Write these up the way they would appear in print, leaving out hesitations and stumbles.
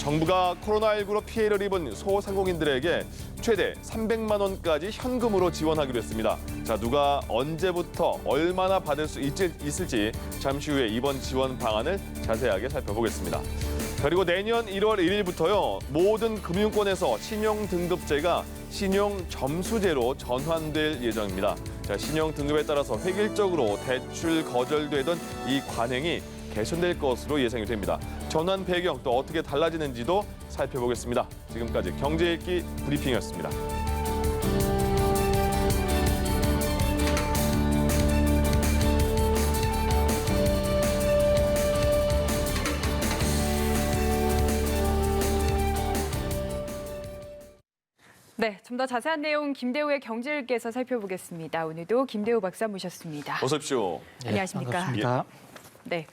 정부가 코로나19로 피해를 입은 소상공인들에게 최대 300만 원까지 현금으로 지원하기로 했습니다. 자, 누가 언제부터 얼마나 받을 수 있을지 잠시 후에 이번 지원 방안을 자세하게 살펴보겠습니다. 그리고 내년 1월 1일부터요. 모든 금융권에서 신용등급제가 신용점수제로 전환될 예정입니다. 자, 신용등급에 따라서 획일적으로 대출 거절되던 이 관행이 개선될 것으로 예상이 됩니다. 전환 배경 또 어떻게 달라지는지도 살펴보겠습니다. 지금까지 경제 읽기 브리핑이었습니다. 네, 좀 더 자세한 내용 김대우의 경제일기에서 살펴보겠습니다. 오늘도 김대우 박사 모셨습니다. 어서 오십시오. 안녕하십니까? 반갑습니다. 네.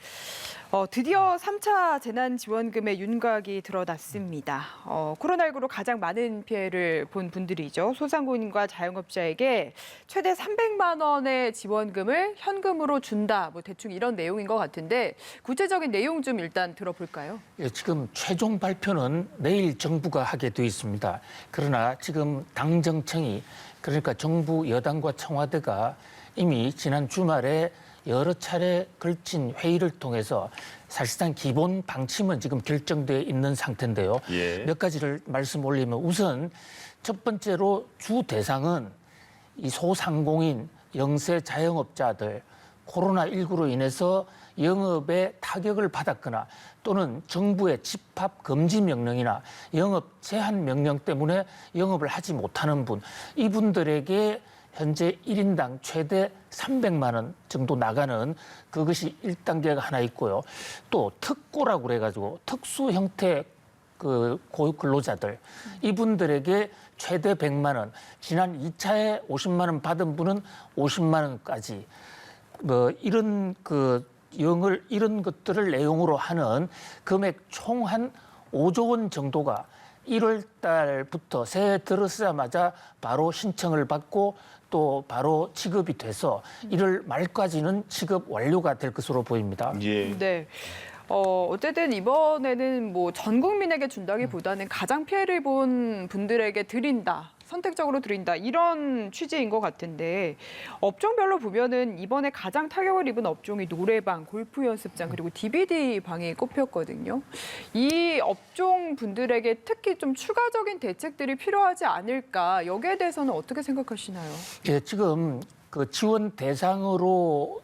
드디어 3차 재난지원금의 윤곽이 드러났습니다. 코로나19로 가장 많은 피해를 본 분들이죠. 소상공인과 자영업자에게 최대 300만 원의 지원금을 현금으로 준다. 뭐 대충 이런 내용인 것 같은데 구체적인 내용 좀 일단 들어볼까요? 예, 지금 최종 발표는 내일 정부가 하게 돼 있습니다. 그러나 지금 당정청이 그러니까 정부 여당과 청와대가 이미 지난 주말에 여러 차례 걸친 회의를 통해서 사실상 기본 방침은 지금 결정돼 있는 상태인데요. 예. 몇 가지를 말씀 올리면 우선 첫 번째로 주 대상은 이 소상공인, 영세 자영업자들 코로나19로 인해서 영업에 타격을 받았거나 또는 정부의 집합 금지 명령이나 영업 제한 명령 때문에 영업을 하지 못하는 분, 이분들에게 현재 1인당 최대 300만 원 정도 나가는 그것이 1단계가 하나 있고요. 또 특고라고 그래가지고 특수 형태 그 고육근로자들 이분들에게 최대 100만 원, 지난 2차에 50만 원 받은 분은 50만 원까지 뭐 이런 이런 것들을 내용으로 하는 금액 총 한 5조 원 정도가 1월 달부터 새해 들어서자마자 바로 신청을 받고 또 바로 지급이 돼서 1월 말까지는 지급 완료가 될 것으로 보입니다. 예. 네. 어쨌든 이번에는 뭐 전 국민에게 준다기보다는 가장 피해를 본 분들에게 드린다. 선택적으로 드린다. 이런 취지인 것 같은데 업종별로 보면은 이번에 가장 타격을 입은 업종이 노래방, 골프 연습장 그리고 DVD 방이 꼽혔거든요. 이 업종 분들에게 특히 좀 추가적인 대책들이 필요하지 않을까. 여기에 대해서는 어떻게 생각하시나요? 예, 지금 그 지원 대상으로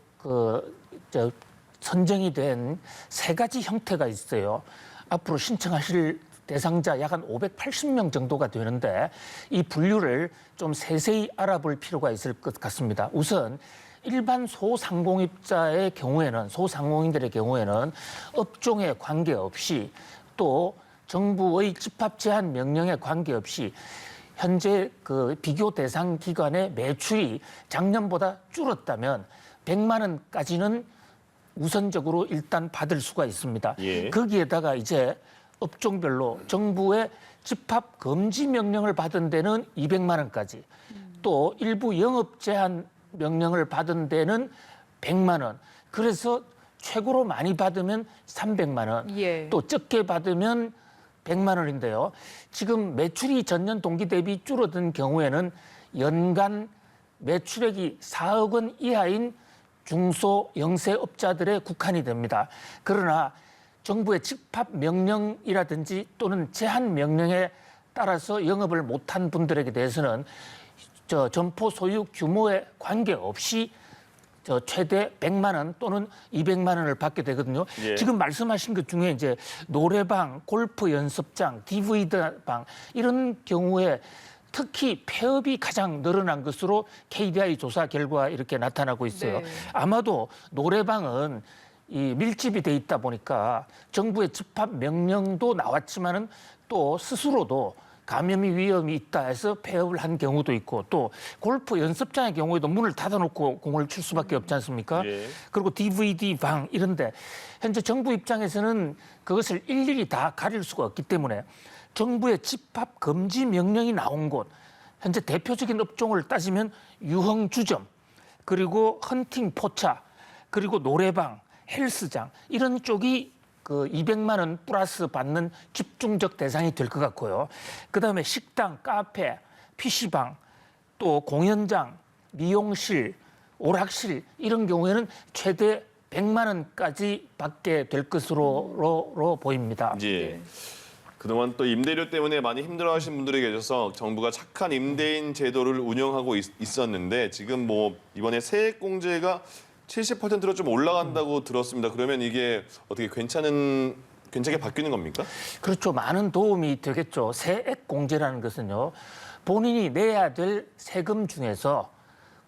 선정이 된 세 가지 형태가 있어요. 앞으로 신청하실 대상자 약 한 580명 정도가 되는데 이 분류를 좀 세세히 알아볼 필요가 있을 것 같습니다. 우선 일반 소상공인자의 경우에는 소상공인들의 경우에는 업종에 관계없이 또 정부의 집합 제한 명령에 관계없이 현재 그 비교 대상 기관의 매출이 작년보다 줄었다면 100만 원까지는 우선적으로 일단 받을 수가 있습니다. 예. 거기에다가 이제 업종별로 정부의 집합 금지 명령을 받은 데는 200만 원까지, 또 일부 영업 제한 명령을 받은 데는 100만 원. 그래서 최고로 많이 받으면 300만 원, 예. 또 적게 받으면 100만 원인데요. 지금 매출이 전년 동기 대비 줄어든 경우에는 연간 매출액이 4억 원 이하인 중소 영세업자들의 국한이 됩니다. 그러나 정부의 집합 명령이라든지 또는 제한 명령에 따라서 영업을 못한 분들에게 대해서는 점포 소유 규모에 관계없이 최대 100만 원 또는 200만 원을 받게 되거든요. 예. 지금 말씀하신 것 중에 이제 노래방, 골프 연습장, DVD방 이런 경우에 특히 폐업이 가장 늘어난 것으로 KDI 조사 결과 이렇게 나타나고 있어요. 네. 아마도 노래방은 이 밀집이 돼 있다 보니까 정부의 집합 명령도 나왔지만은 또 스스로도 감염이 위험이 있다 해서 폐업을 한 경우도 있고 또 골프 연습장의 경우에도 문을 닫아놓고 공을 칠 수밖에 없지 않습니까? 예. 그리고 DVD 방 이런데 현재 정부 입장에서는 그것을 일일이 다 가릴 수가 없기 때문에 정부의 집합 금지 명령이 나온 곳 현재 대표적인 업종을 따지면 유흥주점 그리고 헌팅 포차 그리고 노래방 헬스장 이런 쪽이 그 200만 원 플러스 받는 집중적 대상이 될 것 같고요. 그다음에 식당, 카페, PC방, 또 공연장, 미용실, 오락실 이런 경우에는 최대 100만 원까지 받게 될 것으로 보입니다. 예. 그동안 또 임대료 때문에 많이 힘들어하신 분들이 계셔서 정부가 착한 임대인 제도를 운영하고 있었는데 지금 뭐 이번에 세액공제가 70%로 좀 올라간다고 들었습니다. 그러면 이게 어떻게 괜찮게 바뀌는 겁니까? 그렇죠. 많은 도움이 되겠죠. 세액 공제라는 것은요. 본인이 내야 될 세금 중에서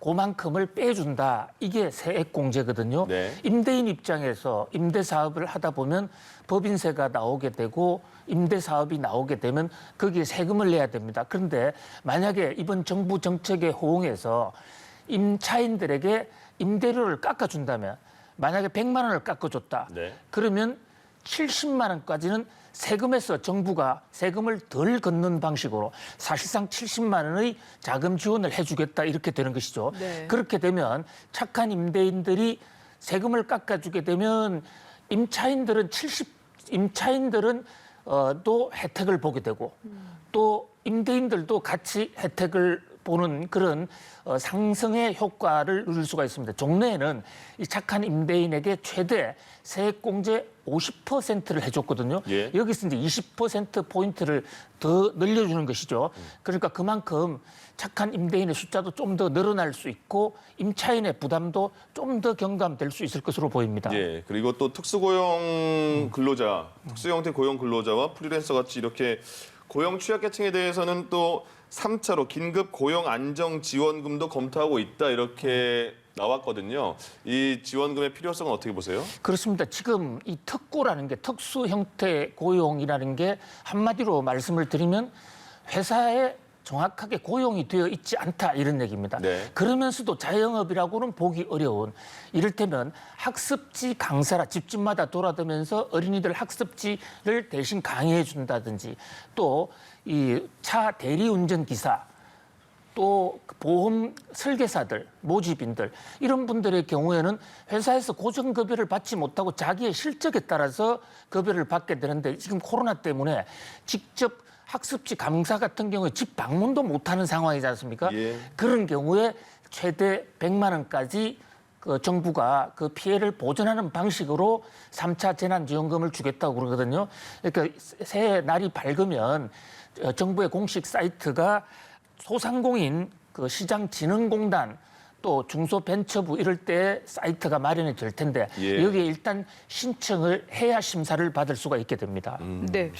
그만큼을 빼준다. 이게 세액 공제거든요. 네. 임대인 입장에서 임대 사업을 하다 보면 법인세가 나오게 되고 임대 사업이 나오게 되면 거기에 세금을 내야 됩니다. 그런데 만약에 이번 정부 정책에 호응해서 임차인들에게 임대료를 깎아준다면 만약에 100만 원을 깎아줬다. 네. 그러면 70만 원까지는 세금에서 정부가 세금을 덜 걷는 방식으로 사실상 70만 원의 자금 지원을 해주겠다 이렇게 되는 것이죠. 네. 그렇게 되면 착한 임대인들이 세금을 깎아주게 되면 임차인들은 또 혜택을 보게 되고 또 임대인들도 같이 혜택을 보는 그런 상승의 효과를 누릴 수가 있습니다. 종래에는 이 착한 임대인에게 최대 세액공제 50%를 해줬거든요. 예. 여기서 이제 20%포인트를 더 늘려주는 것이죠. 그러니까 그만큼 착한 임대인의 숫자도 좀 더 늘어날 수 있고 임차인의 부담도 좀 더 경감될 수 있을 것으로 보입니다. 예. 그리고 또 특수고용 근로자, 특수형태 고용 근로자와 프리랜서 같이 이렇게 고용 취약계층에 대해서는 또 3차로 긴급 고용 안정 지원금도 검토하고 있다 이렇게 나왔거든요. 이 지원금의 필요성은 어떻게 보세요? 그렇습니다. 지금 이 특고라는 게 특수 형태 고용이라는 게 한마디로 말씀을 드리면 회사에 정확하게 고용이 되어 있지 않다 이런 얘기입니다. 네. 그러면서도 자영업이라고는 보기 어려운 이를테면 학습지 강사라 집집마다 돌아다니면서 어린이들 학습지를 대신 강의해 준다든지 또 이 차 대리운전 기사 또 보험 설계사들, 모집인들 이런 분들의 경우에는 회사에서 고정급여를 받지 못하고 자기의 실적에 따라서 급여를 받게 되는데 지금 코로나 때문에 직접 학습지 강사 같은 경우에 집 방문도 못하는 상황이지 않습니까? 예. 그런 경우에 최대 100만 원까지 그 정부가 그 피해를 보전하는 방식으로 3차 재난지원금을 주겠다고 그러거든요. 그러니까 새해 날이 밝으면 정부의 공식 사이트가 소상공인 그 시장진흥공단 또 중소벤처부 이럴 때 사이트가 마련이 될 텐데 예. 여기에 일단 신청을 해야 심사를 받을 수가 있게 됩니다. 네.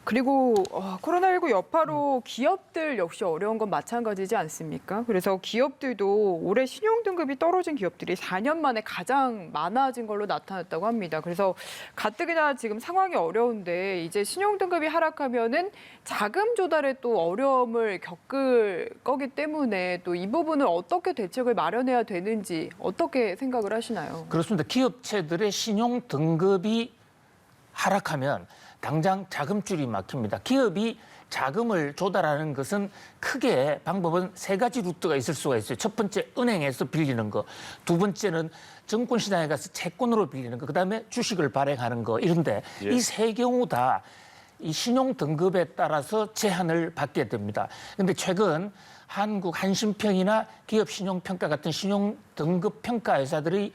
그리고 코로나19 여파로 기업들 역시 어려운 건 마찬가지지 않습니까? 그래서 기업들도 올해 신용등급이 떨어진 기업들이 4년 만에 가장 많아진 걸로 나타났다고 합니다. 그래서 가뜩이나 지금 상황이 어려운데 이제 신용등급이 하락하면은 자금 조달에 또 어려움을 겪을 거기 때문에 또 이 부분을 어떻게 대책을 마련해야 되는지 어떻게 생각을 하시나요? 그렇습니다. 기업체들의 신용 등급이 하락하면 당장 자금줄이 막힙니다. 기업이 자금을 조달하는 것은 크게 방법은 세 가지 루트가 있을 수가 있어요. 첫 번째, 은행에서 빌리는 거. 두 번째는 증권시장에 가서 채권으로 빌리는 거. 그다음에 주식을 발행하는 거. 이런데 예. 이 세 경우 다 이 신용 등급에 따라서 제한을 받게 됩니다. 그런데 최근 한국 한신평이나 기업신용평가 같은 신용 등급 평가 회사들이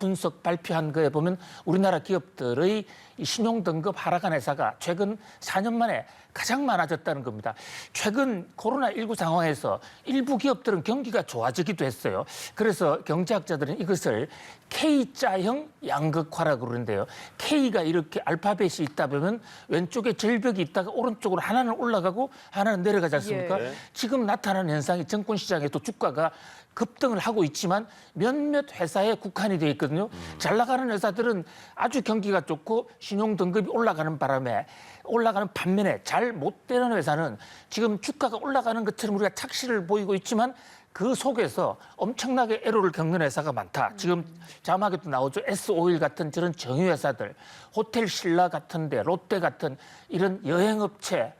분석 발표한 거에 보면 우리나라 기업들의 이 신용 등급 하락한 회사가 최근 4년 만에 가장 많아졌다는 겁니다. 최근 코로나19 상황에서 일부 기업들은 경기가 좋아지기도 했어요. 그래서 경제학자들은 이것을 K자형 양극화라고 그러는데요. K가 이렇게 알파벳이 있다 보면 왼쪽에 절벽이 있다가 오른쪽으로 하나는 올라가고 하나는 내려가지 않습니까? 예. 지금 나타나는 현상이 증권시장에도 주가가 급등을 하고 있지만 몇몇 회사에 국한이 되어 있거든요. 잘 나가는 회사들은 아주 경기가 좋고 신용 등급이 올라가는 바람에 올라가는 반면에 잘 못 되는 회사는 지금 주가가 올라가는 것처럼 우리가 착시를 보이고 있지만 그 속에서 엄청나게 애로를 겪는 회사가 많다. 지금 자막에도 나오죠. S-오일 같은 저런 정유회사들, 호텔 신라 같은데, 롯데 같은 이런 여행업체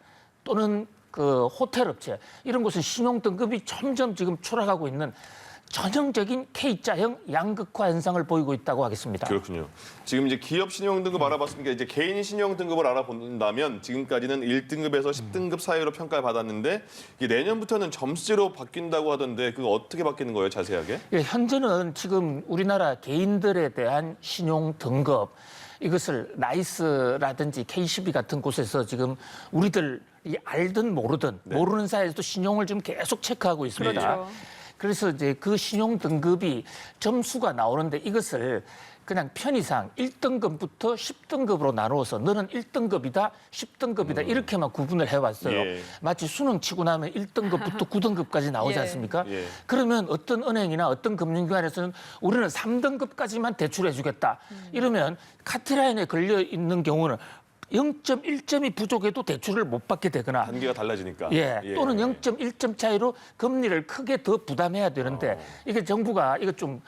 또는 그 호텔업체 이런 곳은 신용 등급이 점점 지금 추락하고 있는 전형적인 K자형 양극화 현상을 보이고 있다고 하겠습니다. 그렇군요. 지금 이제 기업 신용 등급 알아봤으니까 이제 개인 신용 등급을 알아본다면 지금까지는 1등급에서 10등급 사이로 평가를 받았는데 이게 내년부터는 점수제로 바뀐다고 하던데 그거 어떻게 바뀌는 거예요, 자세하게? 예, 현재는 지금 우리나라 개인들에 대한 신용 등급 이것을 나이스라든지 KCB 같은 곳에서 지금 우리들이 알든 모르든 모르는 사이에서도 신용을 지금 계속 체크하고 있습니다. 그렇죠. 그래서 이제 그 신용 등급이 점수가 나오는데 이것을 그냥 편의상 1등급부터 10등급으로 나누어서 너는 1등급이다, 10등급이다 이렇게만 구분을 해왔어요. 예. 마치 수능 치고 나면 1등급부터 9등급까지 나오지 예. 않습니까? 예. 그러면 어떤 은행이나 어떤 금융기관에서는 우리는 3등급까지만 대출해주겠다. 이러면 카트라인에 걸려 있는 경우는 0.1점이 부족해도 대출을 못 받게 되거나 단계가 달라지니까. 또는 0.1점 차이로 금리를 크게 더 부담해야 되는데 이게 정부가 이거 좀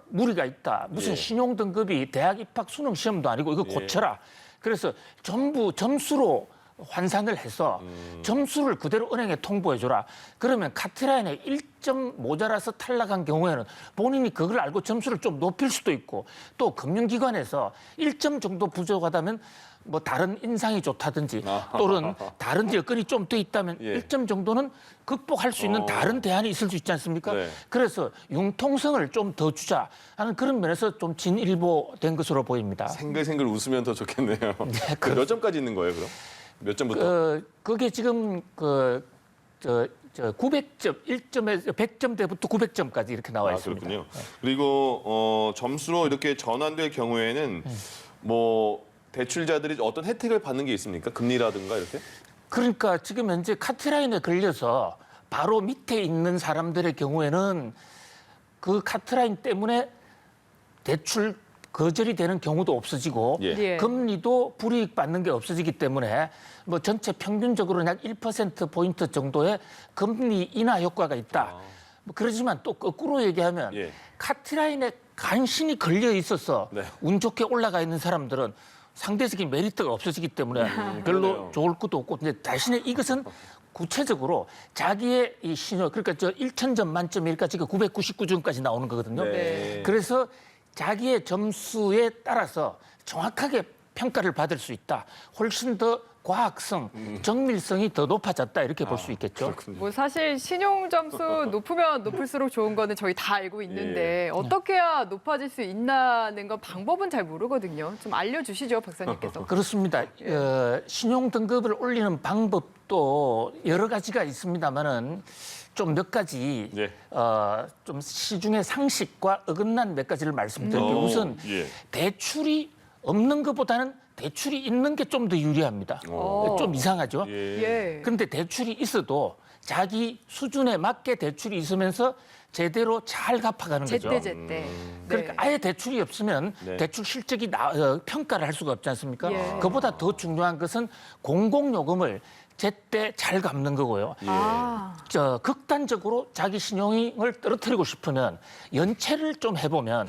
무리가 있다. 무슨 예. 신용 등급이 대학 입학 수능 시험도 아니고 이거 고쳐라. 그래서 전부 점수로 환산을 해서 점수를 그대로 은행에 통보해줘라. 그러면 카트라인에 1점 모자라서 탈락한 경우에는 본인이 그걸 알고 점수를 좀 높일 수도 있고 또 금융기관에서 1점 정도 부족하다면 뭐 다른 인상이 좋다든지 또는 다른 여건이 좀 더 있다면 예. 1점 정도는 극복할 수 있는 다른 대안이 있을 수 있지 않습니까? 네. 그래서 융통성을 좀 더 주자 하는 그런 면에서 좀 진일보된 것으로 보입니다. 생글생글 웃으면 더 좋겠네요. 몇 점까지 있는 거예요, 그럼? 몇 점부터? 그게 지금 900점, 1점에서 100점대부터 900점까지 이렇게 나와 있습니다. 그렇군요. 그리고 점수로 이렇게 전환될 경우에는 뭐 대출자들이 어떤 혜택을 받는 게 있습니까? 금리라든가 이렇게? 그러니까 지금 현재 카트라인에 걸려서 바로 밑에 있는 사람들의 경우에는 그 카트라인 때문에 대출 거절이 되는 경우도 없어지고 예. 예. 금리도 불이익 받는 게 없어지기 때문에 뭐 전체 평균적으로는 약 1%포인트 정도의 금리 인하 효과가 있다. 뭐 그러지만 또 거꾸로 얘기하면 예. 카트라인에 간신히 걸려 있어서 네. 운 좋게 올라가 있는 사람들은 상대적인 메리트가 없어지기 때문에 별로 그러네요. 좋을 것도 없고 근데 대신에 이것은 구체적으로 자기의 이 신용 그러니까 저 1,000점 만점이니까 지금 999점까지 나오는 거거든요. 네. 그래서 자기의 점수에 따라서 정확하게 평가를 받을 수 있다. 훨씬 더 과학성, 정밀성이 더 높아졌다 이렇게 볼 수 있겠죠. 뭐 사실 신용 점수 높으면 높을수록 좋은 거는 저희 다 알고 있는데 어떻게 해야 높아질 수 있나는 건 방법은 잘 모르거든요. 좀 알려주시죠, 박사님께서. 그렇습니다. 신용 등급을 올리는 방법도 여러 가지가 있습니다만은 좀 몇 가지 예. 좀 시중의 상식과 어긋난 몇 가지를 말씀드릴게요. 우선 예. 대출이 없는 것보다는 대출이 있는 게 좀 더 유리합니다. 좀 이상하죠. 예. 그런데 대출이 있어도 자기 수준에 맞게 대출이 있으면서 제대로 잘 갚아가는 거죠. 제때. 그러니까 네. 아예 대출이 없으면 네. 대출 실적이 평가를 할 수가 없지 않습니까? 예. 그보다 더 중요한 것은 공공요금을 제때 잘 갚는 거고요. 아, 극단적으로 자기 신용을 떨어뜨리고 싶으면 연체를 좀 해보면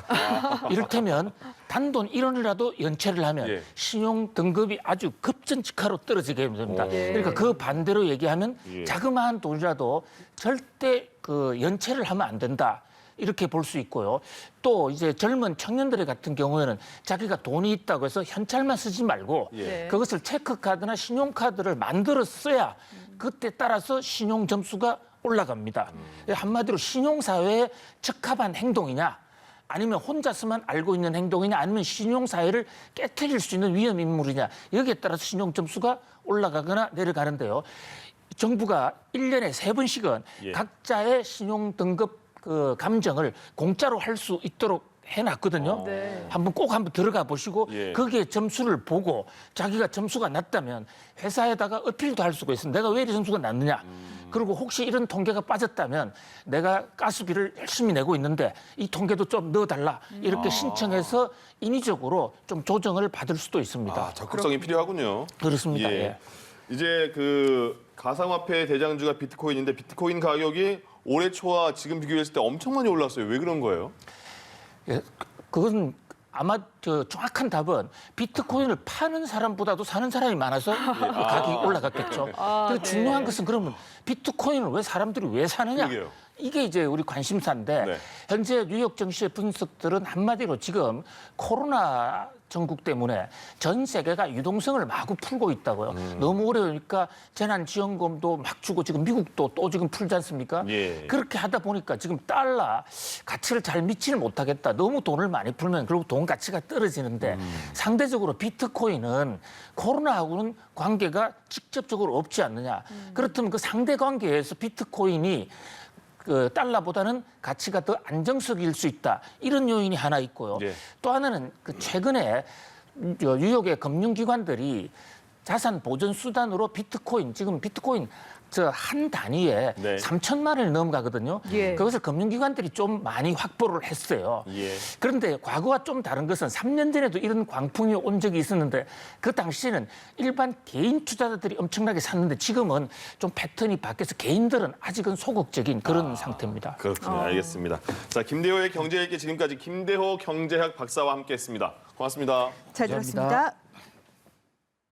이를테면 단돈 1원이라도 연체를 하면 예. 신용 등급이 아주 급전직하로 떨어지게 됩니다. 예. 그러니까 그 반대로 얘기하면 예. 자그마한 돈이라도 절대 그 연체를 하면 안 된다. 이렇게 볼 수 있고요. 또 이제 젊은 청년들 같은 경우에는 자기가 돈이 있다고 해서 현찰만 쓰지 말고 예. 네. 그것을 체크카드나 신용카드를 만들어 써야 그때 따라서 신용 점수가 올라갑니다. 한마디로 신용사회에 적합한 행동이냐 아니면 혼자서만 알고 있는 행동이냐 아니면 신용사회를 깨트릴 수 있는 위험 인물이냐 여기에 따라서 신용 점수가 올라가거나 내려가는데요. 정부가 1년에 3번씩은 예. 각자의 신용 등급 그 감정을 공짜로 할 수 있도록 해놨거든요. 네. 한번 들어가 보시고 예. 거기에 점수를 보고 자기가 점수가 낮다면 회사에다가 어필도 할 수가 있습니다. 내가 왜 이리 점수가 낮느냐. 그리고 혹시 이런 통계가 빠졌다면 내가 가스비를 열심히 내고 있는데 이 통계도 좀 넣어달라. 이렇게 신청해서 인위적으로 좀 조정을 받을 수도 있습니다. 아, 적극성이 필요하군요. 그렇습니다. 예. 예. 이제 그 가상화폐 대장주가 비트코인인데 비트코인 가격이 올해 초와 지금 비교했을 때 엄청 많이 올랐어요. 왜 그런 거예요? 예, 그건 아마 정확한 답은 비트코인을 파는 사람보다도 사는 사람이 많아서 가격이 올라갔겠죠. 근데 네. 중요한 것은 그러면 비트코인을 왜 사람들이 왜 사느냐? 그러게요. 이게 이제 우리 관심사인데 네. 현재 뉴욕 증시의 분석들은 한마디로 지금 코로나 전국 때문에 전 세계가 유동성을 마구 풀고 있다고요. 너무 어려우니까 재난지원금도 막 주고 지금 미국도 또 지금 풀지 않습니까? 예. 그렇게 하다 보니까 지금 달러 가치를 잘 미치를 못하겠다. 너무 돈을 많이 풀면 결국 돈 가치가 떨어지는데 상대적으로 비트코인은 코로나하고는 관계가 직접적으로 없지 않느냐. 그렇다면 그 상대 관계에서 비트코인이 그 달러보다는 가치가 더 안정적일 수 있다. 이런 요인이 하나 있고요. 예. 또 하나는 그 최근에 뉴욕의 금융기관들이 자산 보전 수단으로 비트코인, 지금 비트코인 저 한 단위에 네. 3천만 원을 넘어가거든요. 예. 그것을 금융기관들이 좀 많이 확보를 했어요. 예. 그런데 과거와 좀 다른 것은 3년 전에도 이런 광풍이 온 적이 있었는데 그 당시에는 일반 개인 투자자들이 엄청나게 샀는데 지금은 좀 패턴이 바뀌어서 개인들은 아직은 소극적인 그런 상태입니다. 그렇군요. 알겠습니다. 자, 김대호의 경제얘기 지금까지 김대호 경제학 박사와 함께했습니다. 고맙습니다. 잘 감사합니다. 들었습니다.